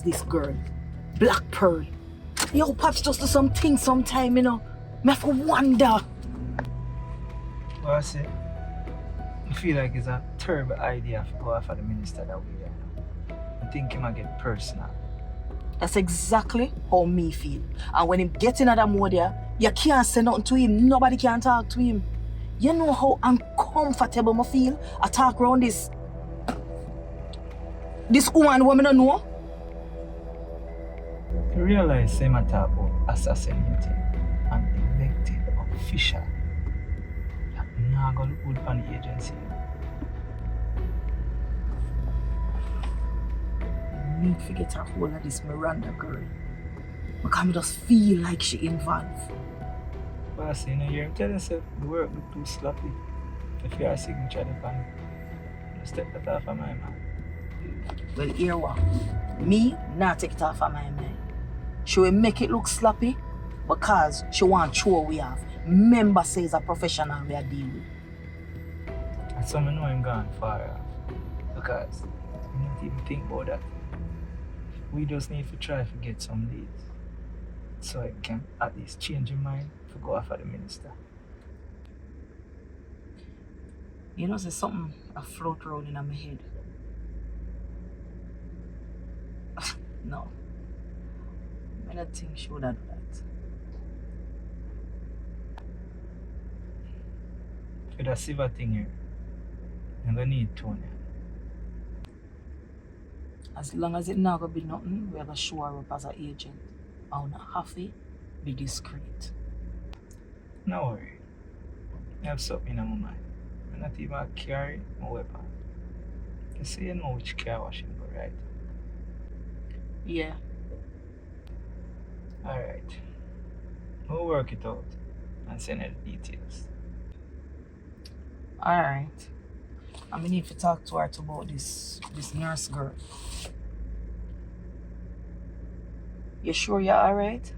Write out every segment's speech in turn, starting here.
this girl? Black Pearl. Yo, Pops just do some things sometime, you know. Me have to wonder. Well, I say, I feel like it's a terrible idea to go after the minister that we are. I think he might get personal. That's exactly how me feel. And when him get in that mode there, you can't say nothing to him. Nobody can talk to him. You know how uncomfortable I feel? I talk around this woman who I don't know. You realize him talk about assassinating an elected official. That not gonna look good on the agency. I need to get a hold of this Miranda girl. Because I just feel like she involved. But I say, you know, you're telling yourself the work look too sloppy. If you are a signature depend, you step that off of my mind. Well, here what? Me not take it off of my mind. She will make it look sloppy because she want to show we have. Member says a professional we are dealing with. And some know I'm gone far off. Because I don't even think about that. We just need to try to get some leads. So I can at least change your mind to go after the minister. You know, there's something I float around in my head. No. I don't think she would have done that. For the silver thing here, I'm gonna need Tony. As long as it not gonna be nothing, we're gonna show her up as an agent. I'm not happy, be discreet. No worry. I have something in my mind. I'm not even carry my weapon. You see, you know which car washing go, right? Yeah. Alright. We'll work it out and send her the details. Alright. I need to talk to her about this nurse girl. You sure you're alright?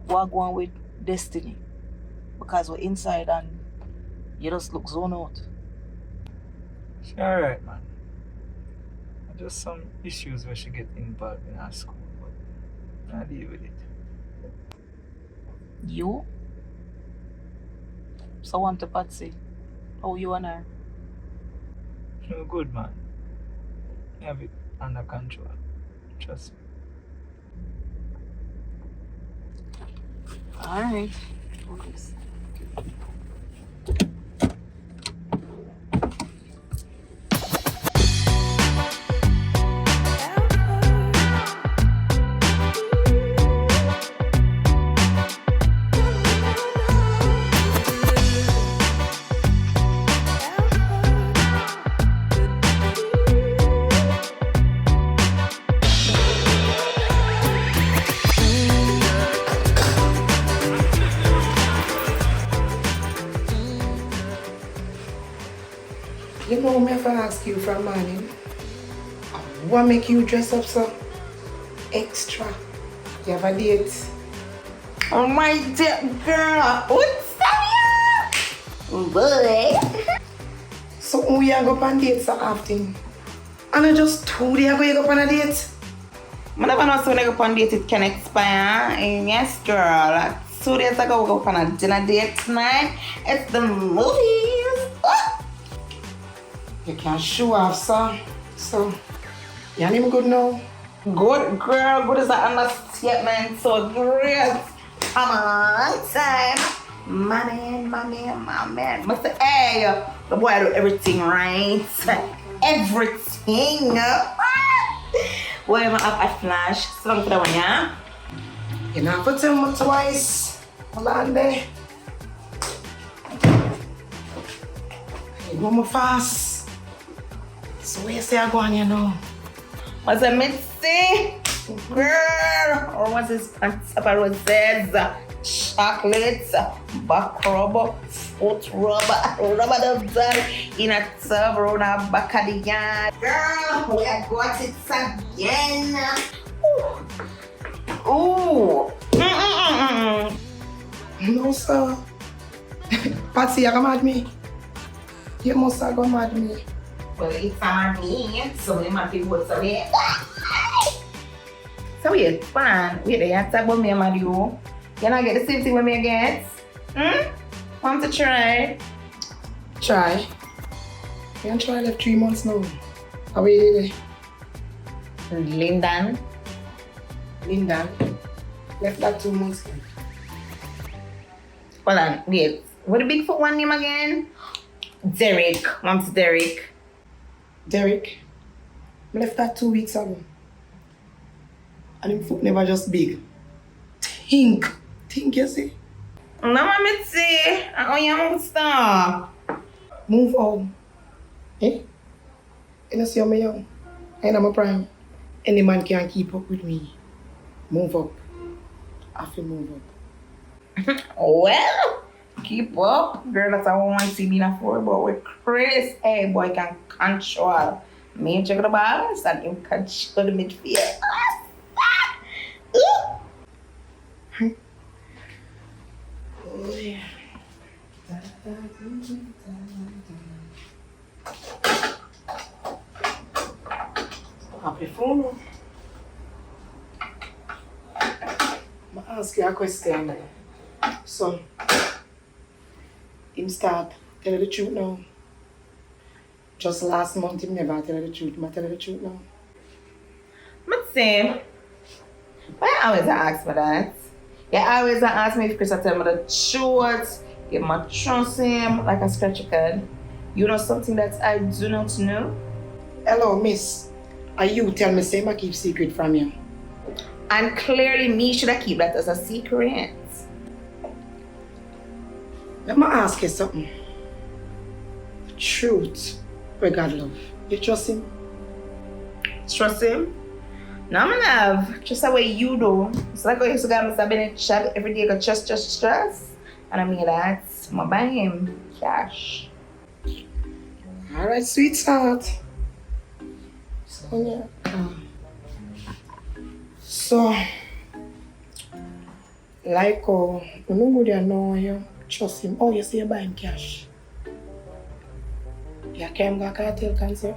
What going with Destiny? Because we're inside and you just look zoned out. She's alright, man. Just some issues where she get involved in her school, but I deal with it. You? So want to Patsy? How you and her? You're good, man. You have it under control. Trust me. Alright. Focus. You know me if I ask you from morning, what make you dress up so extra? You have a date? Oh my dear girl, what's up? Boy. So when we go on dates so often? And I just 2 days ago you go on a date? I never know so when I go on date it can expire. And yes girl, 2 days ago we go on a dinner date tonight. It's the movies. Oh. You can show off, sir. So, you ain't even good now? Good girl, good is an understatement. So great. Come on, time. My man. Mr. Hey, the boy do everything right. Everything. Well, I'm have a flash. So long for that one, yeah? You know, have to tell me twice. Hold on there. You go more fast. So where you say I go on, you know? What's a Mitzi? Girl, or what's his pants up roses, chocolates, back rub, foot rubber dubs in a tub around our back of the yard. Girl, we have got it again. Ooh. No, sir. Patsy, you come at me. You must have come at me. Well, it's on me, so we might be what's away. wait, come on. Wait, you have to talk about me and Mario. You not get the same thing when me get? Want to try? Try. You can try left 3 months now. How are you there? Lindan. Linda. Left that 2 months. Hold on, wait. What the Bigfoot one name again? Derek. Mom's Derek. Derek. I left that 2 weeks ago. And him foot never just big. Think, you see? No, mommy, see. Oh, you move stop. Move on. Eh? You know, see how me young? And I'm a prime. Any man can keep up with me. Move up. I have to move up. Well, keep up. Girl, that's how I want to see me in a 4, but with Chris, hey, boy can control. Me check the balance and him control the midfield. Oh, yeah. Happy phone. I'm ask you a question. So, him start tell you the truth now. Just last month, him never tell you the truth. I tell you the truth now. But see, why always ask for that? You always ask me if Chris tell me the truth, if I trust him like a scratch card. You know something that I do not know? Hello, miss. Are you tell me say I keep secret from you? And clearly me should have keep that as a secret. Let me ask you something. Truth, where God love. You trust him? Trust him? No, my love. Just the way you do. It's like how you used to go Mr. Bennett shop every day, go trust. And I mean that. I buy him cash. Alright, sweetheart. So, yeah. So, like, you know good you know you trust him. Oh, you say you buy him cash. You came to a cartel concert?